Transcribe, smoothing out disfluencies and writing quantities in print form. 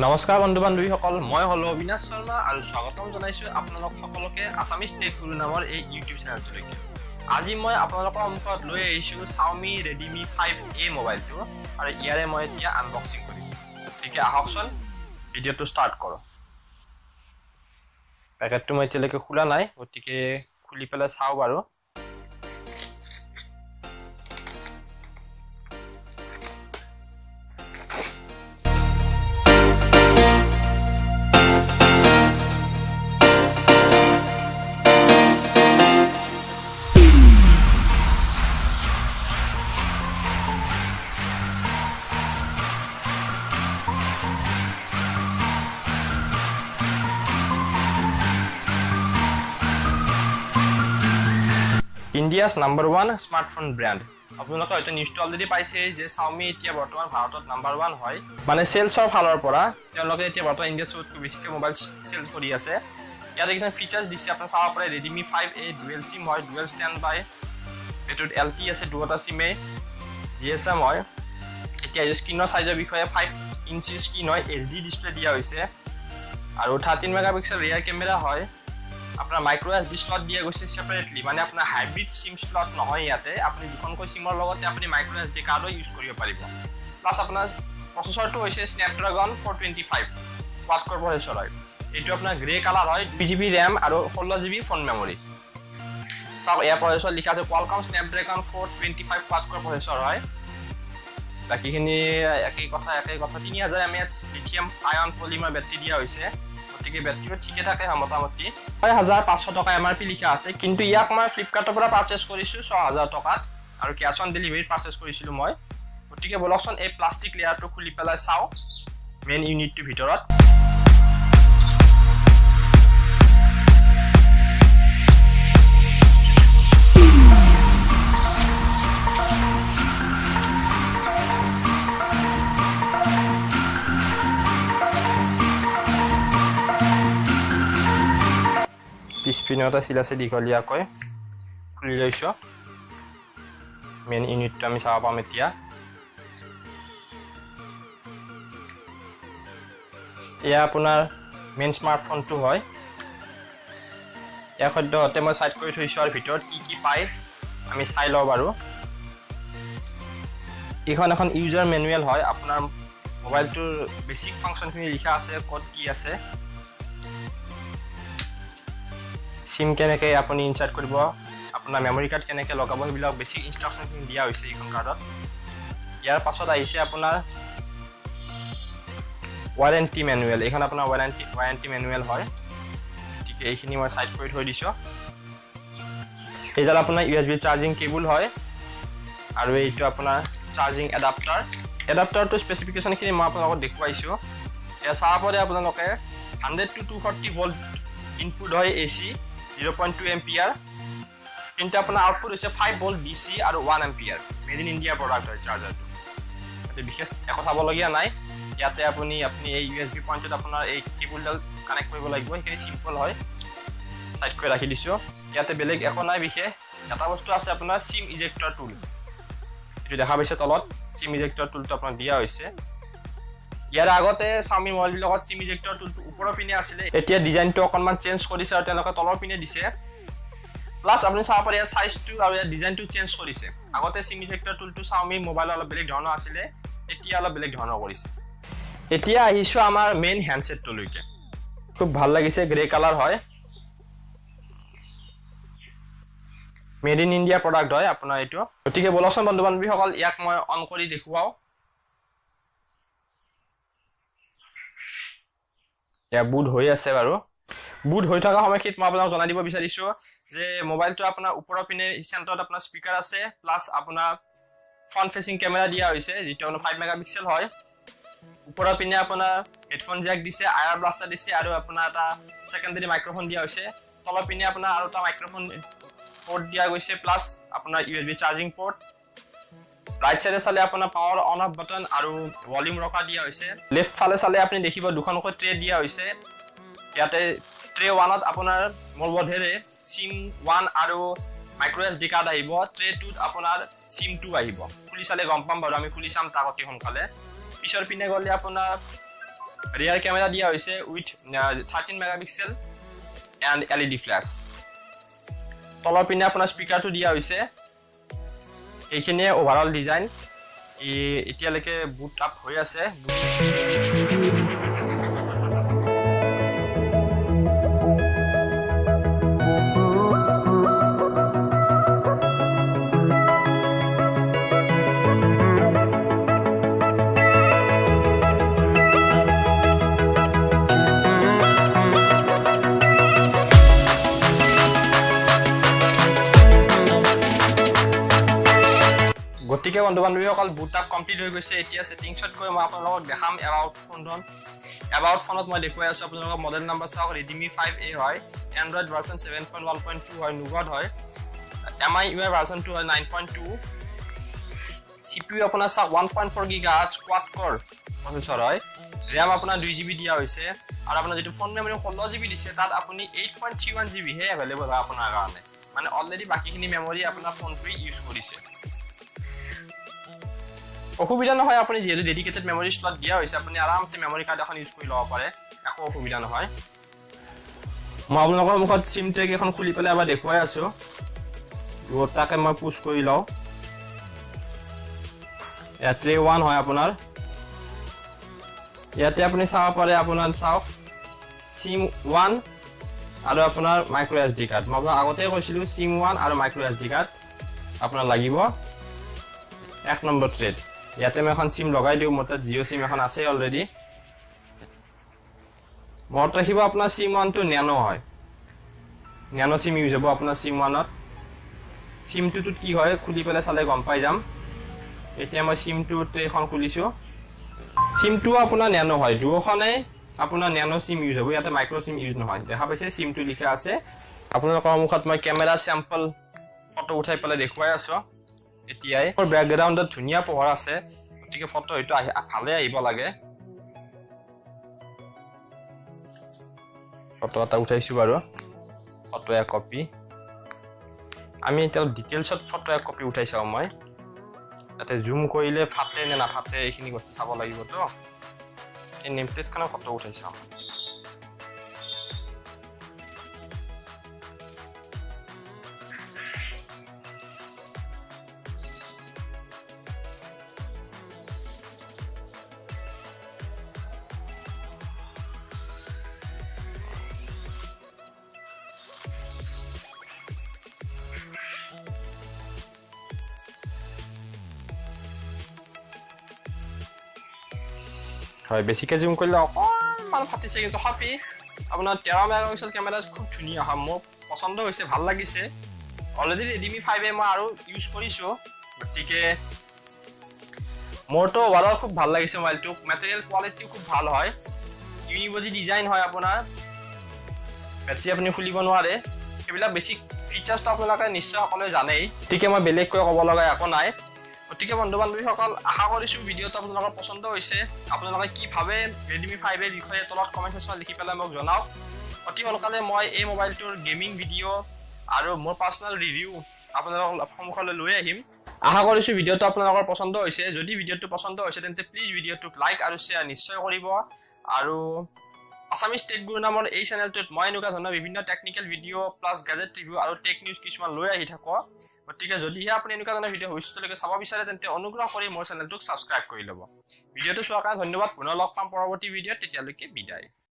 নমস্কাৰ বন্ধু বান্ধৱীসকল, মই হলো অবিনাশ শৰ্মা আৰু স্বাগতম জনাইছো আপোনালোক সকলোকে আছামিজ টেক গুৰু নামৰ এই ইউটিউব চেনেলটোলৈকে। আজি মই আপোনালোকৰ সন্মুখত লৈ আহিছো Xiaomi Redmi 5A মোবাইলটো আৰু ইয়াৰে মই এতিয়া আনবক্সিং কৰিম। গতিকে আহকচোন ভিডিঅ'টো ষ্টাৰ্ট কৰোঁ। পেকেটটো মই এতিয়ালৈকে খোলা নাই, গতিকে খুলি পেলাই চাওঁ বাৰু। India's #1 smartphone brand. আপোনালোকে হয়তো নিউজটো অলৰেডি পাইছে যে Xiaomi এতিয়া বৰ্তমান ভাৰতত #1 হয়। মানে সেলছৰ ফালৰ পৰা তেওঁলোকে এতিয়া বৰ্তমান ইণ্ডিয়াত সবতকৈ বেছিকৈ মোবাইল সেলছ কৰি আছে। ইয়াত কিছুমান ফিচাৰ্ছ দিছে আপোনাৰ চাব পাৰে। Redmi 5A ডুৱেল সিম হয়, ডুৱেল ষ্টেণ্ড বাই। এটোত LT আছে, দুটা সিমে GSM হয়। এতিয়া স্ক্ৰিনৰ সাইজৰ বিষয়ে 5 ইঞ্চি স্ক্ৰিন হয়, HD ডিসপ্লে দিয়া হৈছে আৰু 13 মেগাপিক্সেল ৰিয়াৰ কেমেৰা হয়। আপোনাৰ মাইক্ৰো SD স্লট দিয়া গৈছে সেপাৰেটলি, মানে আপোনাৰ হাইব্ৰিড সিম স্লট নহয়। ইয়াতে আপুনি দুখনকৈ সিমৰ লগতে আপুনি মাইক্ৰো SD কাৰ্ডো ইউজ কৰিব পাৰিব। প্লাস আপোনাৰ প্ৰচেছৰটো হৈছে Snapdragon 425 কোৱাড কোৰ প্ৰচেছৰ হয়। এইটো আপোনাৰ গ্ৰে কালাৰ হয়, 2GB RAM আৰু 16GB ফোন মেমৰি। সব এয়া প্ৰচেছৰ লিখা আছে Qualcomm Snapdragon 425 কোৱাড কোৰ প্ৰচেছৰ হয়। বাকিখিনি একেই কথা 3000 mAh লিথিয়াম আয়ন পলিমাৰ বেটাৰি দিয়া হৈছে। গতিকে বেটাৰিটো ঠিকে থাকে মোটামুটি 6500 টকা MRP লিখা আছে, কিন্তু ইয়াক মই ফ্লিপকাৰ্টৰ পৰা পাৰচেজ কৰিছো 6000 টকাত আৰু ক্যাশ অন ডেলিভাৰীত পাৰচেজ কৰিছিলো মই। গতিকে বলকচোন এই প্লাষ্টিক লেয়াৰটো খুলি পেলাই চাও মেইন ইউনিটটোৰ ভিতৰত। পিছপিনটা সিল আছে দীঘলীয়াকৈ খুলি লৈছো। মেইন ইউনিটটো আমি চাব পাম এতিয়া। এয়া আপোনাৰ মেইন স্মাৰ্টফোনটো হয়। ইয়াৰ সদ্যহতে মই সাইড কৰি থৈছো আৰু ভিতৰত কি পায় আমি চাই লওঁ বাৰু। এইখন এখন ইউজাৰ মেনুৱেল হয়। আপোনাৰ মোবাইলটোৰ বেসিক ফাংচনখিনি লিখা আছে, ক'ত কি আছে, সিম কেনেকৈ আপুনি ইনসাৰ্ট কৰিব, আপোনাৰ মেমৰি কাৰ্ড কেনেকৈ লগাব, সেইবিলাক বেসিক ইনষ্ট্ৰাকচনখিনি দিয়া হৈছে এইখন কাৰ্ডত। ইয়াৰ পাছত আহিছে আপোনাৰ ওয়াৰেণ্টি মেনুৱেল। এইখন আপোনাৰ ওয়াৰেণ্টি মেনুৱেল হয়। ঠিক এইখিনি মই সাইড কৰি থৈ দিছো। এইডাল আপোনাৰ USB চাৰ্জিং কেবল হয় আৰু এইটো আপোনাৰ চাৰ্জিং এডাপ্টাৰটো স্পেচিফিকেশনখিনি মই আপোনালোকক দেখুৱাইছো। এয়া চাব পাৰে আপোনালোকে 100 to 240 ভোল্ট ইনপুট হয় AC, 0.2 এম্পিয়াৰ, কিন্তু আপোনাৰ আউটপুট হৈছে 5 ভোল্ট DC আৰু 1 ampere. Made in India product হয় চাৰ্জাৰটো। এতে বিশেষ একো চাবলগীয়া নাই। ইয়াতে আপুনি এই USB পইণ্টত আপোনাৰ এই কেবলডাল কানেক্ট কৰিব লাগিব। সেইখিনি সিম্পল হয়, সাইড কৰি ৰাখি দিছো। ইয়াতে বেলেগ একো নাই বিশেষ। এটা বস্তু আছে আপোনাৰ সিম ইজেক্টৰ টুল। এইটো দেখা পাইছে তলত সিম ইজেক্টৰ টুলটো আপোনাৰ দিয়া হৈছে। ইয়াৰ আগতে Xiaomi মোবাইলবিলাকত সিম ইজেক্টৰ টুলটো ওপৰৰ পিনে আছিল। এতিয়া ডিজাইনটো অকনমান চেঞ্জ কৰিছে আৰু তেওঁলোকে তলৰ পিনে দিছে। প্লাস আপুনি চাব পাৰে ইয়াৰ সাইজটো আৰু ইয়াৰ ডিজাইনটো চেঞ্জ কৰিছে। আগতে সিম ইজেক্টৰ টুলটো Xiaomi মোবাইলৰ অলপ বেলেগ ধৰণৰ আছিল, এতিয়া অলপ বেলেগ ধৰণৰ কৰিছে। এতিয়া আহিছো আমাৰ মেইন হ্যান্ডসেটটোলৈকে। খুব ভাল লাগিছে, গ্ৰে কালাৰ হয়, মেড ইন ইণ্ডিয়া প্ৰডাক্ট হয় আপোনাৰ এইটো। গতিকে বলকচোন বন্ধু বান্ধৱীসকল ইয়াক মই অন কৰি দেখুৱাও। এয়া বুট হৈ আছে বাৰু। বুট হৈ থকা সময়খিনিত মই আপোনাক জনাই দিব বিচাৰিছো যে মোবাইলটো আপোনাৰ ওপৰৰ পিনে চেণ্টাৰত আপোনাৰ স্পিকাৰ আছে, প্লাস আপোনাৰ ফ্ৰণ্ট ফেচিং কেমেৰা দিয়া হৈছে, যেটো আপোনাৰ 5 মেগাপিক্সেল হয়। ওপৰৰ পিনে আপোনাৰ হেডফোন জ্যাক দিছে, আয়াৰ ব্লাষ্টাৰ দিছে আৰু আপোনাৰ এটা সেকেন্ডাৰী মাইক্ৰোফোন দিয়া হৈছে। তলৰ পিনে আপোনাৰ আৰু এটা মাইক্ৰোফোন পোৰ্ট দিয়া গৈছে, প্লাস আপোনাৰ USB চাৰ্জিং পোৰ্ট। ৰাইট সাইডে চালে আপোনাৰ পাৱাৰ অন অফ বাটন আৰু ভলিউম ৰখা দিয়া হৈছে। লেফট ফালে চালে আপুনি দেখিব দুখনকৈ ট্ৰে দিয়া হৈছে। ইয়াতে ট্ৰে 1ত আপোনাৰ মোৰ বোধেৰে সিম 1 আৰু মাইক্ৰ SD কাৰ্ড আহিব ট্ৰেটোত আপোনাৰ সিম 2 আহিব খুলি চালে গম পাম বাৰু আমি খুলি চাম তাক অতি সোনকালে পিছৰ পিনে গলে আপোনাৰ ৰিয়াৰ ক্যামেৰা দিয়া হৈছে with 13 megapixel and LED flash তলৰ পিনে আপোনাৰ স্পিকাৰটো দিয়া হৈছে এইখিনিয়ে ওভাৰঅল ডিজাইন এতিয়ালৈকে বুট আপ হৈ আছে গতিকে বন্ধু-বান্ধৱীসকল বুট আপ কমপ্লিট হৈ গৈছে এতিয়া সেটিংছত গৈ মই আপোনালোকক দেখাম এবাউট ফোনত মই দেখুৱাই আছো আপোনালোকক মডেল নাম্বাৰ চাওক Redmi 5A হয় Android version 7.1.2 হয় Nougat হয় MIUI version 2 হয় 9.2 CPU আপোনাৰ চাওক 1.4 GHz quad core প্ৰচেছৰ হয় RAM আপোনাৰ 2GB দিয়া হৈছে আৰু আপোনাৰ যেটো ফোন মেমৰি 16GB দিছে তাত আপুনি 8.31GB হে अवेलेबल হয় আপোনাৰ কাৰণে মানে অলৰেডি বাকিখিনি মেমৰি আপোনাৰ ফোনটোই ইউজ কৰিছে অসুবিধা নহয় আপুনি যেহেতু ডেডিকেটেড মেমৰি স্লট দিয়া হৈছে আপুনি আৰামসে মেমৰি কাৰ্ড এখন ইউজ কৰি ল'ব পাৰে একো অসুবিধা নহয় মই আপোনালোকৰ মুখত সিম টেগ এখন খুলি পেলাই এবাৰ দেখুৱাই আছো ওটাকে মই পুশ কৰি লও এট্ৰে 1 হয় আপোনাৰ ইয়াতে আপুনি চাব পাৰে আপোনাৰ চাওক সিম 1 আৰু আপোনাৰ মাইক্ৰ SD কাৰ্ড মই আগতে কৈছিলো সিম 1 আৰু মাইক্ৰ SD কাৰ্ড আপোনাৰ লাগিব এক নম্বৰ ট্ৰেড ইয়াতে মই এখন সিম লগাই দিও মোৰ তাত জিও সিম এখন আছে অলৰেডি মনত ৰাখিব আপোনাৰ সিম 1 টো ন্যানো হয় ন্যানো সিম ইউজ হ'ব আপোনাৰ সিম 1 ত সিম 2 টোত কি হয় খুলি পেলাই চালে গম পাই যাম এতিয়া মই সিম 2 তে এখন খুলিছো সিম 2 আপোনাৰ ন্যানো হয় দুখনে আপোনাৰ ন্যানো সিম ইউজ হ'ব ইয়াতে মাইক্ৰ সিম ইউজ নহয় দেখা পাইছে সিম 2 লিখা আছে আপোনালোকৰ মুখত মই ক্যামেৰা স্যাম্পল ফটো উঠাই পেলাই দেখুৱাই আছো এতিয়াই ওৰ ব্যাকগ্ৰাউণ্ডত ধুনিয়া পোহৰ আছে গতিকে ফটো হয়তো ভালে আহিব লাগে ফটো এটা উঠাইছো বাৰু ফটো এক কপি আমি এটা ডিটেইলছত ফটো এক কপি উঠাইছো মই তাতে জুম কৰিলে ফাটে নে না ফাটে এইখিনি বস্তু চাব লাগিব তো এই নেম প্লেটখনৰ ফটো উঠাইছো হয় বেছিকে জুম কৰিলে অকমান ফাটিছে কিন্তু হাপি আপোনাৰ 13 মেগাপিক্সেল ক্যামেৰা খুব ধুনিয়া হয় মোৰ পছন্দ হৈছে ভাল লাগিছে অলৰেডি Redmi 5A মই আৰু ইউজ কৰিছো গতিকে মোৰটো ওভাৰঅল খুব ভাল লাগিছে মোবাইলটো মেটেৰিয়েল কোৱালিটি খুব ভাল হয় ইউনিবডি ডিজাইন হয় আপোনাৰ বেটাৰি আপুনি খুলিব নোৱাৰে এইবিলাক বেসিক ফিচাৰ্সটো আপোনালোকে নিশ্চয় সকলোৱে জানেই গতিকে মই বেলেগকৈ ক'ব লগা একো নাই গতিকে বন্ধু-বান্ধৱীসকল আশা কৰিছো ভিডিওটো আপোনালোকৰ পছন্দ হৈছে আপোনালোকে কি ভাবে Redmi 5A ৰ বিষয়ে তলত কমেন্ট সেকশনত লিখি পেলাই মোক জনাওক অতি সোনকালে মই এই মোবাইলটোৰ গেমিং ভিডিও আৰু মোৰ পাৰ্সোনাল ৰিভিউ আপোনালোকৰ সন্মুখলৈ লৈ আহিম আশা কৰিছো ভিডিওটো আপোনালোকৰ পছন্দ হৈছে যদি ভিডিওটো পছন্দ হৈছে তেন্তে প্লিজ ভিডিওটোক লাইক আৰু শেয়াৰ নিশ্চয় কৰিব আৰু আসামিজ টেক গুৰু নামৰ এই চেনেলটোত মই এনেকুৱা ধৰণৰ বিভিন্ন technical video plus gadget review আৰু টেক নিউজ কিছুমান লৈ আহি থাকো গতিকে যদিহে আপুনি এনেকুৱা ধৰণৰ ভিডিও ভৱিষ্যতলৈকে চাব বিচাৰে তেন্তে অনুগ্ৰহ কৰি মোৰ চেনেলটোক সাবস্ক্ৰাইব কৰি ল'ব ভিডিওটো চোৱাৰ কাৰণে ধন্যবাদ পুনৰ লগ পাম পৰৱৰ্তী ভিডিওত তেতিয়ালৈকে বিদায়